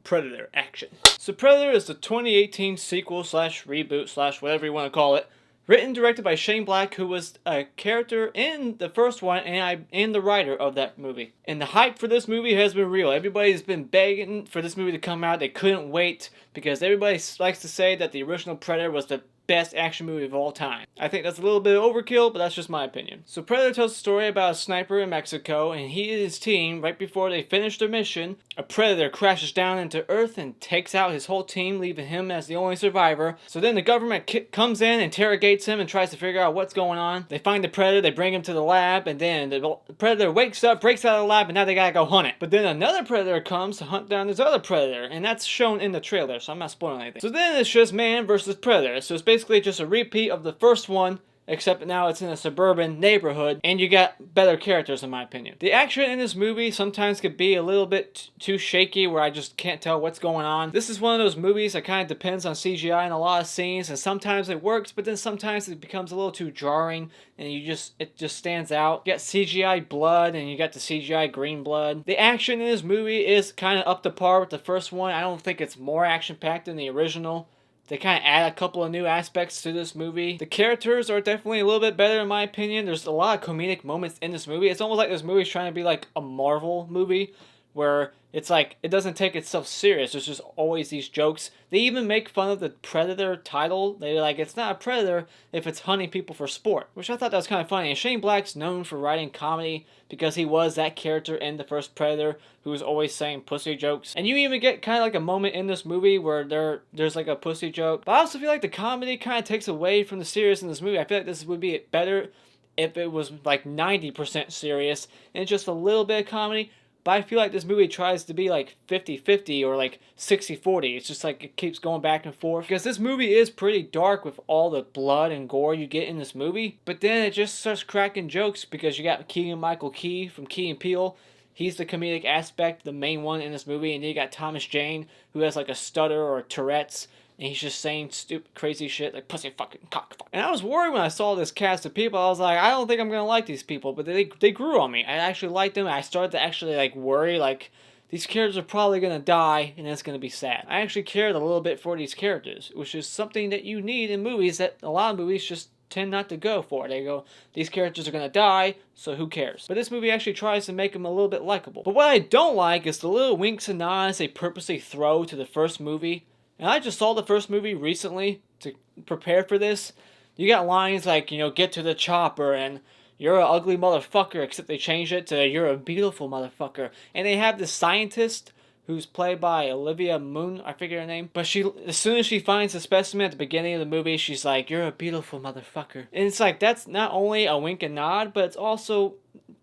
Predator action. So Predator is the 2018 sequel slash reboot slash whatever you want to call it. Written and directed by Shane Black, who was a character in the first one and the writer of that movie. And the hype for this movie has been real. Everybody's been begging for this movie to come out. They couldn't wait because everybody likes to say that the original Predator was the best action movie of all time. I think that's a little bit overkill, but that's just my opinion. So Predator tells a story about a sniper in Mexico, and he and his team, right before they finish their mission, a predator crashes down into Earth and takes out his whole team, leaving him as the only survivor. So then the government comes in, interrogates him, and tries to figure out what's going on. They find the predator, they bring him to the lab, and then the predator wakes up, breaks out of the lab, and now they gotta go hunt it. But then another predator comes to hunt down this other predator, and that's shown in the trailer, so I'm not spoiling anything. So then it's just man versus predator. So it's basically just a repeat of the first one, except now it's in a suburban neighborhood, and you got better characters in my opinion. The action in this movie sometimes could be a little bit too shaky where I just can't tell what's going on. This is one of those movies that kind of depends on CGI in a lot of scenes, and sometimes it works, but then sometimes it becomes a little too jarring, and it just stands out. You got CGI blood, and you got the CGI green blood. The action in this movie is kind of up to par with the first one. I don't think it's more action-packed than the original. They kind of add a couple of new aspects to this movie. The characters are definitely a little bit better in my opinion. There's a lot of comedic moments in this movie. It's almost like this movie's trying to be like a Marvel movie where it's like it doesn't take itself serious. There's just always these jokes. They even make fun of the Predator title. They're like, it's not a predator if it's hunting people for sport, which I thought that was kind of funny. And Shane Black's known for writing comedy because he was that character in the first Predator who was always saying pussy jokes. And you even get kind of like a moment in this movie where there's like a pussy joke. But I also feel like the comedy kind of takes away from the serious in this movie. I feel like this would be better if it was like 90% serious and just a little bit of comedy. But I feel like this movie tries to be like 50-50 or like 60-40. It's just like it keeps going back and forth. Because this movie is pretty dark with all the blood and gore you get in this movie. But then it just starts cracking jokes because you got Keegan-Michael Key from Key and Peele. He's the comedic aspect, the main one in this movie. And then you got Thomas Jane, who has like a stutter or Tourette's. And he's just saying stupid, crazy shit like pussy fucking cock fuck. And I was worried when I saw this cast of people. I was like, I don't think I'm gonna like these people. But they grew on me. I actually liked them. I started to actually like worry like these characters are probably gonna die and it's gonna be sad. I actually cared a little bit for these characters, which is something that you need in movies that a lot of movies just tend not to go for. They go, these characters are gonna die, so who cares? But this movie actually tries to make them a little bit likable. But what I don't like is the little winks and nods they purposely throw to the first movie. And I just saw the first movie recently to prepare for this. You got lines like, you know, get to the chopper and you're an ugly motherfucker, except they changed it to you're a beautiful motherfucker. And they have this scientist who's played by Olivia Munn, I forget her name. But she, as soon as she finds the specimen at the beginning of the movie, she's like, you're a beautiful motherfucker. And it's like, that's not only a wink and nod, but it's also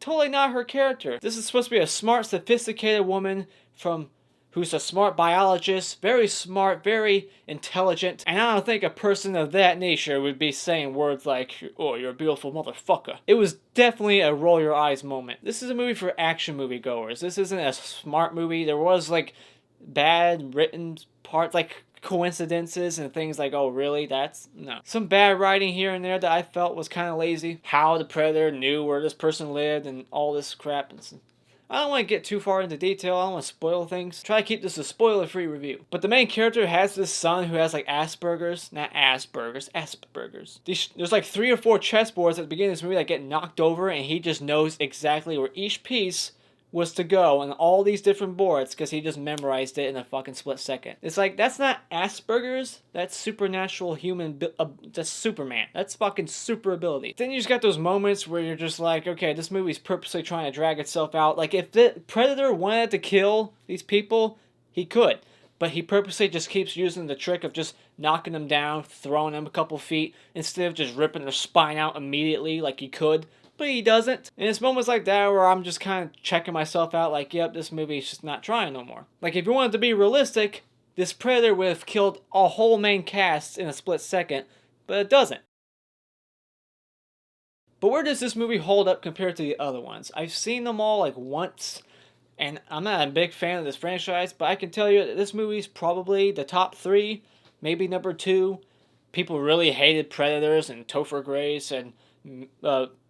totally not her character. This is supposed to be a smart, sophisticated woman who's a smart biologist, very smart, very intelligent, and I don't think a person of that nature would be saying words like, oh, you're a beautiful motherfucker. It was definitely a roll your eyes moment. This is a movie for action movie goers. This isn't a smart movie. There was like bad written parts, like coincidences and things like, oh really, that's no. Some bad writing here and there that I felt was kind of lazy. How the Predator knew where this person lived and all this crap. I don't want to get too far into detail. I don't want to spoil things. Try to keep this a spoiler-free review. But the main character has this son who has like Asperger's. Not Asperger's. Asperger's. There's like 3 or 4 chessboards at the beginning of this movie that get knocked over, and he just knows exactly where each piece was to go on all these different boards because he just memorized it in a fucking split second. It's like, that's not Asperger's, that's supernatural human, that's Superman. That's fucking super ability. Then you just got those moments where you're just like, okay, this movie's purposely trying to drag itself out. Like, if the Predator wanted to kill these people, he could. But he purposely just keeps using the trick of just knocking them down, throwing them a couple feet, instead of just ripping their spine out immediately like he could. But he doesn't. And it's moments like that where I'm just kind of checking myself out like, yep, this movie's just not trying no more. Like, if you wanted to be realistic, this Predator would have killed a whole main cast in a split second, but it doesn't. But where does this movie hold up compared to the other ones? I've seen them all like once, and I'm not a big fan of this franchise, but I can tell you that this movie's probably the top 3, maybe number 2. People really hated Predators and Topher Grace and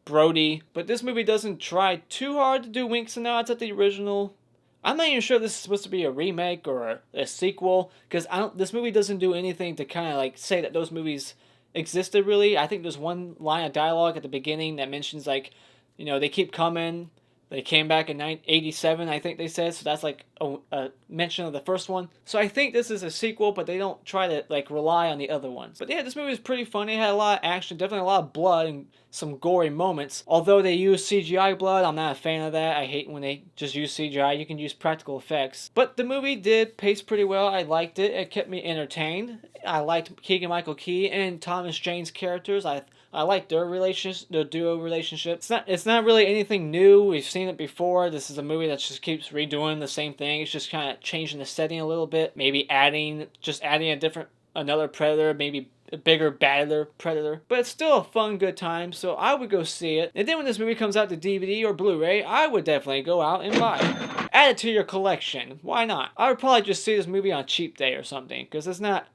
Brody, but this movie doesn't try too hard to do winks and nods at the original I'm not even sure if this is supposed to be a remake or a sequel, because this movie doesn't do anything to kind of like say that those movies existed really. I think there's one line of dialogue at the beginning that mentions like, they keep coming. They came back in 1987, I think they said, so that's like a mention of the first one. So I think this is a sequel, but they don't try to like rely on the other ones. But yeah, this movie is pretty funny. It had a lot of action, definitely a lot of blood and some gory moments. Although they use CGI blood, I'm not a fan of that. I hate when they just use CGI. You can use practical effects. But the movie did pace pretty well. I liked it. It kept me entertained. I liked Keegan-Michael Key and Thomas Jane's characters. I like their relationship, their duo relationship. It's not really anything new. We've seen it before. This is a movie that just keeps redoing the same thing. It's just kind of changing the setting a little bit. Maybe adding another predator, maybe a bigger, badder predator. But it's still a fun, good time, so I would go see it. And then when this movie comes out to DVD or Blu-ray, I would definitely go out and buy it. Add it to your collection. Why not? I would probably just see this movie on cheap day or something, because it's not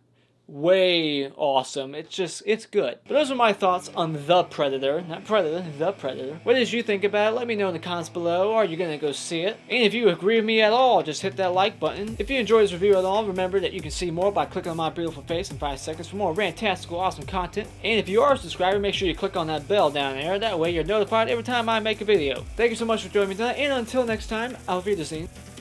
way awesome. It's good. But those are my thoughts on The Predator. Not Predator, The Predator. What did you think about it? Let me know in the comments below. Are you gonna go see it? And if you agree with me at all, just hit that like button. If you enjoyed this review at all, remember that you can see more by clicking on my beautiful face in 5 seconds for more fantastical, awesome content. And if you are a subscriber, make sure you click on that bell down there. That way you're notified every time I make a video. Thank you so much for joining me tonight, and until next time, Auf Wiedersehen.